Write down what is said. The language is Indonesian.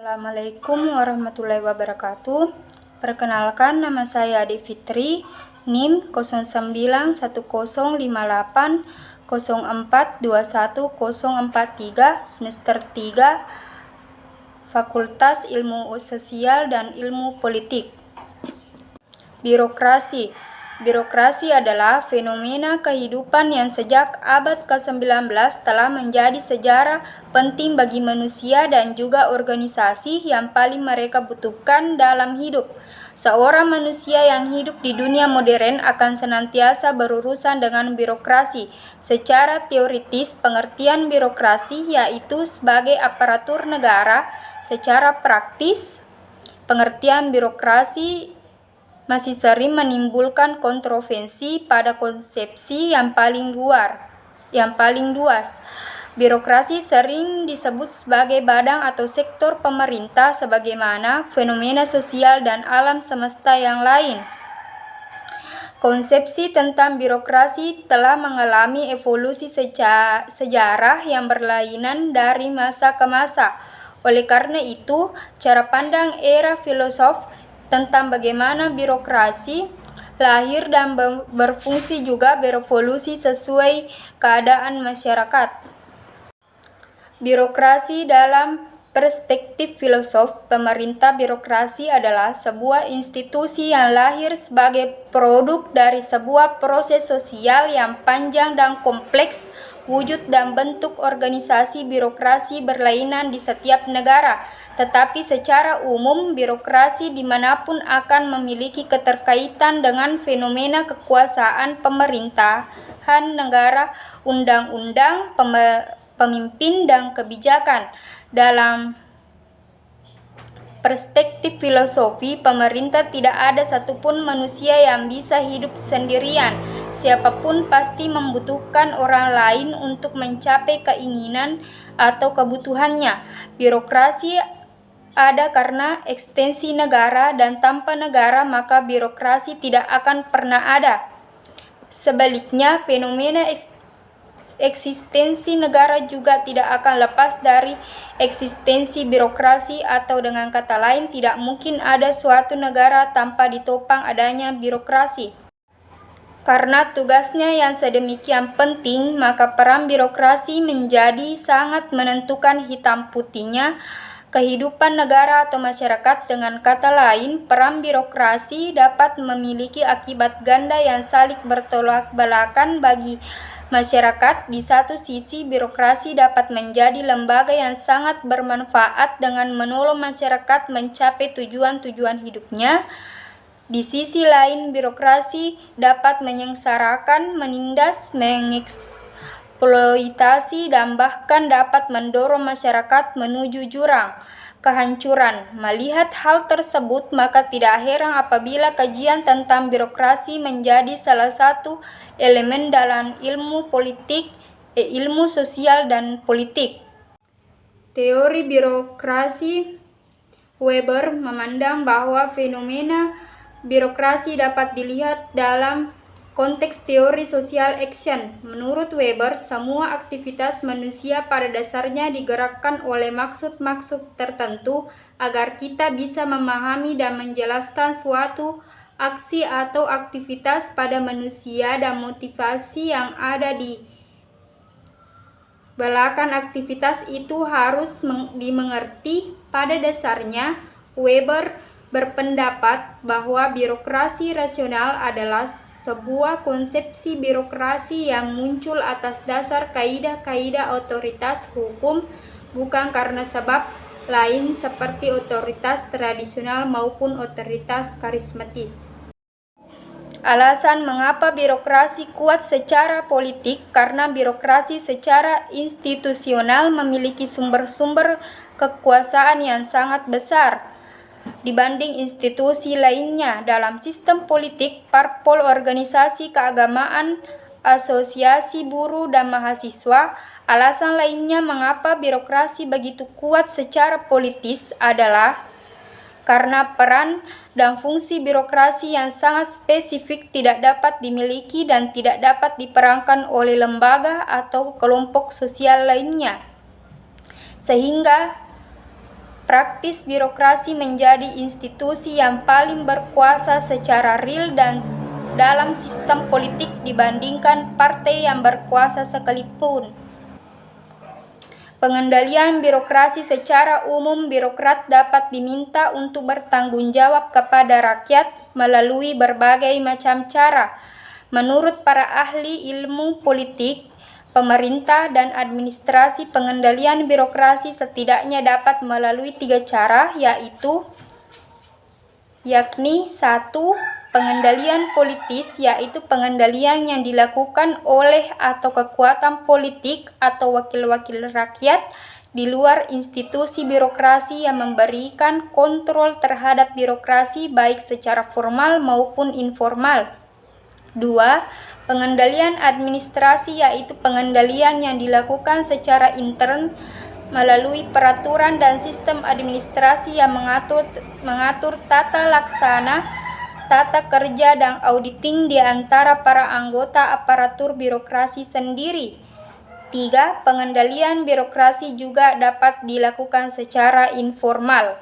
Assalamualaikum warahmatullahi wabarakatuh. Perkenalkan, nama saya Ade Fitri, NIM 099108042143, semester 3, Fakultas Ilmu Sosial dan Ilmu Politik. Birokrasi adalah fenomena kehidupan yang sejak abad ke-19 telah menjadi sejarah penting bagi manusia dan juga organisasi yang paling mereka butuhkan dalam hidup. Seorang manusia yang hidup di dunia modern akan senantiasa berurusan dengan birokrasi. Secara teoritis, pengertian birokrasi yaitu sebagai aparatur negara. Secara praktis, pengertian birokrasi masih sering menimbulkan kontroversi pada konsepsi yang paling luas. Birokrasi sering disebut sebagai badan atau sektor pemerintah sebagaimana fenomena sosial dan alam semesta yang lain. Konsepsi tentang birokrasi telah mengalami evolusi sejarah yang berlainan dari masa ke masa. Oleh karena itu, cara pandang era filosof tentang bagaimana birokrasi lahir dan berfungsi juga berevolusi sesuai keadaan masyarakat. Birokrasi dalam perspektif filosof pemerintah, birokrasi adalah sebuah institusi yang lahir sebagai produk dari sebuah proses sosial yang panjang dan kompleks. Wujud dan bentuk organisasi birokrasi berlainan di setiap negara, tetapi secara umum birokrasi dimanapun akan memiliki keterkaitan dengan fenomena kekuasaan pemerintahan negara, undang-undang, pemimpin, dan kebijakan. Dalam perspektif filosofi pemerintah, tidak ada satupun manusia yang bisa hidup sendirian. Siapapun pasti membutuhkan orang lain untuk mencapai keinginan atau kebutuhannya. Birokrasi ada karena ekstensi negara, dan tanpa negara maka birokrasi tidak akan pernah ada. Sebaliknya, fenomena eksistensi negara juga tidak akan lepas dari eksistensi birokrasi, atau dengan kata lain, tidak mungkin ada suatu negara tanpa ditopang adanya birokrasi. Karena tugasnya yang sedemikian penting, maka peran birokrasi menjadi sangat menentukan hitam putihnya kehidupan negara atau masyarakat. Dengan kata lain, peran birokrasi dapat memiliki akibat ganda yang saling bertolak belakang bagi masyarakat. Di satu sisi, birokrasi dapat menjadi lembaga yang sangat bermanfaat dengan menolong masyarakat mencapai tujuan-tujuan hidupnya. Di sisi lain, birokrasi dapat menyengsarakan, menindas, mengeksploitasi, dan bahkan dapat mendorong masyarakat menuju jurang kehancuran. Melihat hal tersebut, maka tidak heran apabila kajian tentang birokrasi menjadi salah satu elemen dalam ilmu sosial dan politik. Teori birokrasi. Weber memandang bahwa fenomena birokrasi dapat dilihat dalam konteks teori social action. Menurut Weber, semua aktivitas manusia pada dasarnya digerakkan oleh maksud-maksud tertentu agar kita bisa memahami dan menjelaskan suatu aksi atau aktivitas pada manusia dan motivasi yang ada di belakang aktivitas itu harus dimengerti. Pada dasarnya, Weber berpendapat bahwa birokrasi rasional adalah sebuah konsepsi birokrasi yang muncul atas dasar kaidah-kaidah otoritas hukum, bukan karena sebab lain seperti otoritas tradisional maupun otoritas karismatis. Alasan mengapa birokrasi kuat secara politik, karena birokrasi secara institusional memiliki sumber-sumber kekuasaan yang sangat besar dibanding institusi lainnya. Dalam sistem politik, parpol, organisasi keagamaan, asosiasi buruh dan mahasiswa. Alasan lainnya mengapa birokrasi begitu kuat secara politis adalah karena peran dan fungsi birokrasi yang sangat spesifik tidak dapat dimiliki dan tidak dapat diperankan oleh lembaga atau kelompok sosial lainnya, sehingga praktis birokrasi menjadi institusi yang paling berkuasa secara real dan dalam sistem politik dibandingkan partai yang berkuasa sekalipun. Pengendalian birokrasi secara umum, birokrat dapat diminta untuk bertanggung jawab kepada rakyat melalui berbagai macam cara. Menurut para ahli ilmu politik, pemerintah dan administrasi, pengendalian birokrasi setidaknya dapat melalui 3 cara, yakni 1. Pengendalian politis, yaitu pengendalian yang dilakukan oleh atau kekuatan politik atau wakil-wakil rakyat di luar institusi birokrasi yang memberikan kontrol terhadap birokrasi baik secara formal maupun informal. 2. Pengendalian administrasi, yaitu pengendalian yang dilakukan secara intern melalui peraturan dan sistem administrasi yang mengatur tata laksana, tata kerja dan auditing di antara para anggota aparatur birokrasi sendiri. 3. Pengendalian birokrasi juga dapat dilakukan secara informal.